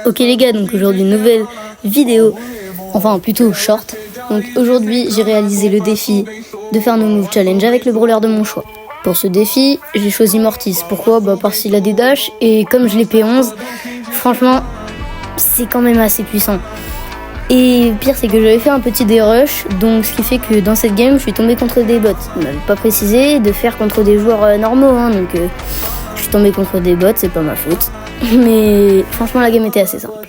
Ok les gars, donc aujourd'hui nouvelle vidéo, enfin plutôt short. Donc aujourd'hui j'ai réalisé le défi de faire nos move challenge avec le brawler de mon choix. Pour ce défi, j'ai choisi Mortis. Pourquoi ? Parce qu'il a des dashs et comme je l'ai P11, franchement c'est quand même assez puissant. Et le pire c'est que j'avais fait un petit dérush, donc ce qui fait que dans cette game je suis tombé contre des bots. On m'avait pas précisé de faire contre des joueurs normaux, donc je suis tombé contre des bots, c'est pas ma faute. Mais franchement la game était assez simple.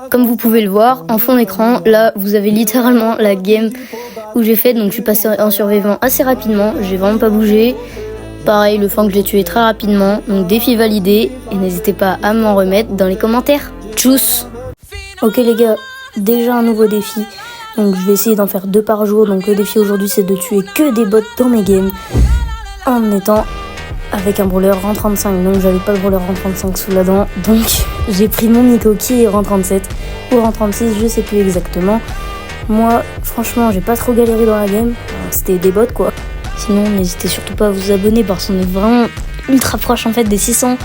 Comme vous pouvez le voir, en fond d'écran, là vous avez littéralement la game où j'ai fait, donc je suis passé en survivant assez rapidement, j'ai vraiment pas bougé. Pareil, le fang que j'ai tué très rapidement, donc défi validé, et n'hésitez pas à m'en remettre dans les commentaires. Tchuss. Ok les gars, déjà un nouveau défi, donc je vais essayer d'en faire 2 par jour, donc le défi aujourd'hui c'est de tuer que des bots dans mes games, en étant avec un brawler rang 35, donc j'avais pas de brawler rang 35 sous la dent, donc j'ai pris mon Nico qui est rang 37 ou rang 36, je sais plus exactement. Moi franchement j'ai pas trop galéré dans la game, c'était des bots quoi. Sinon n'hésitez surtout pas à vous abonner parce qu'on est vraiment ultra proche en fait des 600.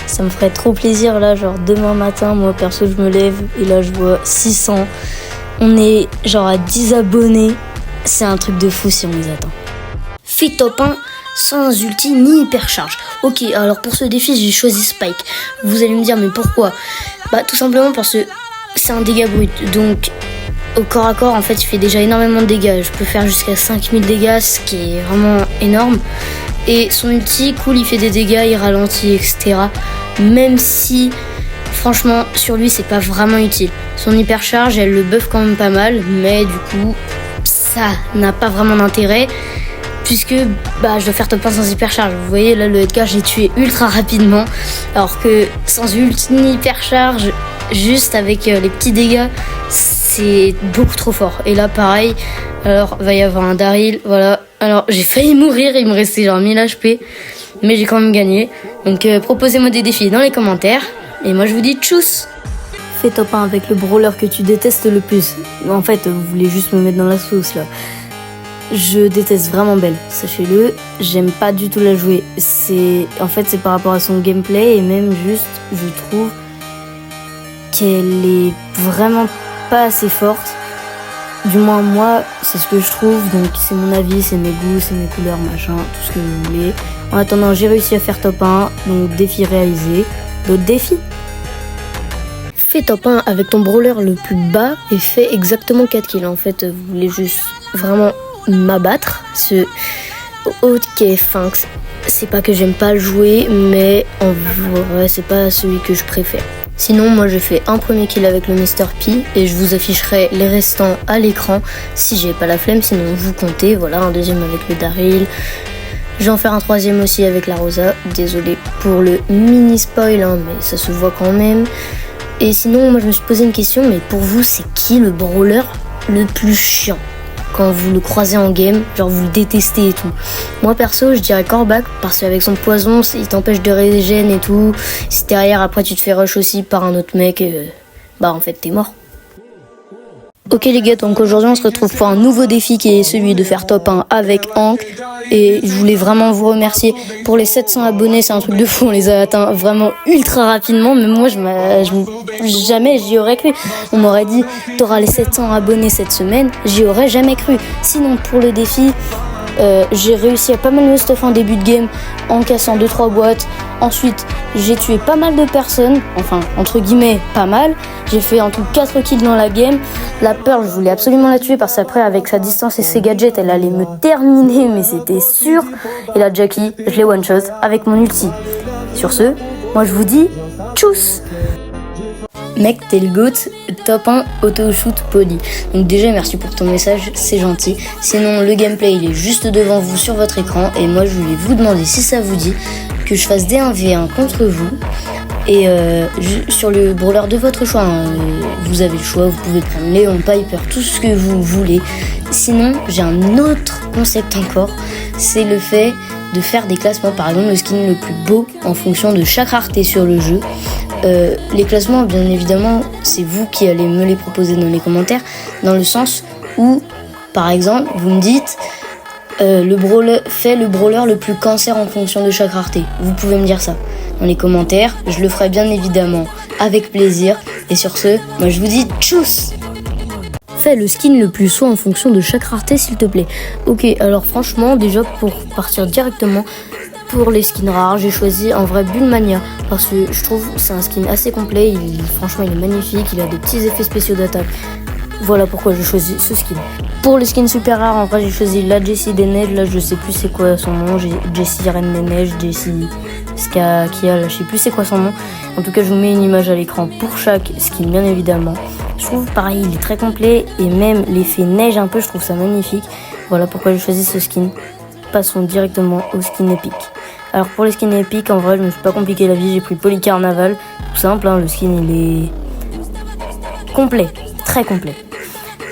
Ça me ferait trop plaisir là, genre demain matin, moi perso je me lève et là je vois 600. On est genre à 10 abonnés, c'est un truc de fou si on les atteint. Fait top 1 sans ulti ni hypercharge. Ok, alors pour ce défi j'ai choisi Spike. Vous allez me dire mais pourquoi ? Tout simplement parce que c'est un dégât brut, donc au corps à corps en fait il fait déjà énormément de dégâts. Je peux faire jusqu'à 5000 dégâts, ce qui est vraiment énorme. Et son ulti, cool, il fait des dégâts, il ralentit, etc. Même si, franchement, sur lui, c'est pas vraiment utile. Son hypercharge, elle le buff quand même pas mal, mais du coup, ça n'a pas vraiment d'intérêt, puisque je dois faire top 1 sans hypercharge. Vous voyez, là, le Edgar, j'ai tué ultra rapidement, alors que sans ult ni hypercharge, juste avec les petits dégâts, c'est beaucoup trop fort. Et là, pareil, alors, va y avoir un Daryl, voilà. Alors, j'ai failli mourir, il me restait genre 1000 HP, mais j'ai quand même gagné. Donc, proposez-moi des défis dans les commentaires, et moi je vous dis tchuss. Fais top 1 avec le brawler que tu détestes le plus. En fait, vous voulez juste me mettre dans la sauce, là. Je déteste vraiment Belle, sachez-le, j'aime pas du tout la jouer. C'est par rapport à son gameplay, et même juste, je trouve qu'elle est vraiment pas assez forte. Du moins moi, c'est ce que je trouve, donc c'est mon avis, c'est mes goûts, c'est mes couleurs, machin, tout ce que vous voulez. En attendant, j'ai réussi à faire top 1, donc défi réalisé. D'autres défis ? Fais top 1 avec ton brawler le plus bas et fais exactement 4 kills. En fait, vous voulez juste vraiment m'abattre. Enfin, c'est pas que j'aime pas le jouer, mais en vrai, c'est pas celui que je préfère. Sinon, moi j'ai fait un premier kill avec le Mr P et je vous afficherai les restants à l'écran si j'ai pas la flemme, sinon vous comptez. Voilà, un deuxième avec le Daryl. Je vais en faire un troisième aussi avec la Rosa. Désolé pour le mini spoil, mais ça se voit quand même. Et sinon, moi je me suis posé une question, mais pour vous, c'est qui le brawler le plus chiant ? Quand vous le croisez en game, genre vous le détestez et tout. Moi perso, je dirais Corbac, parce qu'avec son poison, il t'empêche de régène et tout. Si derrière, après tu te fais rush aussi par un autre mec, en fait t'es mort. Ok les gars, donc aujourd'hui on se retrouve pour un nouveau défi qui est celui de faire top 1 avec Hank. Et je voulais vraiment vous remercier pour les 700 abonnés, c'est un truc de fou, on les a atteints vraiment ultra rapidement. Mais moi jamais j'y aurais cru. On m'aurait dit t'auras les 700 abonnés cette semaine, j'y aurais jamais cru. Sinon pour le défi, j'ai réussi à pas mal me stuff en début de game en cassant 2-3 boîtes. Ensuite j'ai tué pas mal de personnes, enfin entre guillemets pas mal. J'ai fait en tout 4 kills dans la game. La Pearl, je voulais absolument la tuer parce qu'après avec sa distance et ses gadgets elle allait me terminer, mais c'était sûr. Et la Jackie, je l'ai one shot avec mon ulti. Sur ce, moi je vous dis tchuss. Mec, t'es le GOAT, top 1 auto-shoot poli. Donc déjà merci pour ton message, c'est gentil. Sinon le gameplay il est juste devant vous sur votre écran. Et moi je voulais vous demander si ça vous dit que je fasse des 1v1 contre vous. Et sur le brawler de votre choix, vous avez le choix, vous pouvez prendre Léon, Piper, tout ce que vous voulez. Sinon j'ai un autre concept encore, c'est le fait de faire des classements, par exemple le skin le plus beau en fonction de chaque rareté sur le jeu. Les classements, bien évidemment, c'est vous qui allez me les proposer dans les commentaires, dans le sens où, par exemple, vous me dites le brawler le plus cancer en fonction de chaque rareté. Vous pouvez me dire ça dans les commentaires. Je le ferai bien évidemment avec plaisir. Et sur ce, moi je vous dis tchuss. Fais le skin le plus saut en fonction de chaque rareté s'il te plaît. Ok, alors franchement, déjà pour partir directement, pour les skins rares, j'ai choisi en vrai Bullmania parce que je trouve que c'est un skin assez complet, franchement il est magnifique, il a des petits effets spéciaux d'attaque. Voilà pourquoi j'ai choisi ce skin. Pour les skins super rares, en vrai j'ai choisi la Jessie des Neiges, là je sais plus c'est quoi son nom, j'ai Jessie Reine des Neiges, Jessie Kia, là je sais plus c'est quoi son nom. En tout cas je vous mets une image à l'écran pour chaque skin bien évidemment. Je trouve pareil il est très complet et même l'effet neige un peu je trouve ça magnifique. Voilà pourquoi j'ai choisi ce skin. Passons directement au skin épique. Alors pour les skins épiques en vrai je me suis pas compliqué la vie, j'ai pris Polycarnaval, tout simple hein, le skin il est complet, très complet.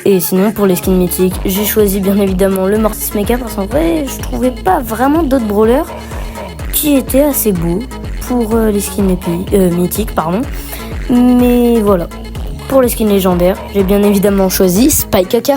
Et sinon pour les skins mythiques, j'ai choisi bien évidemment le Mortis Mecha parce qu'en vrai je trouvais pas vraiment d'autres brawlers qui étaient assez beaux pour les skins mythiques. Mais voilà, pour les skins légendaires, j'ai bien évidemment choisi Spike Kaka.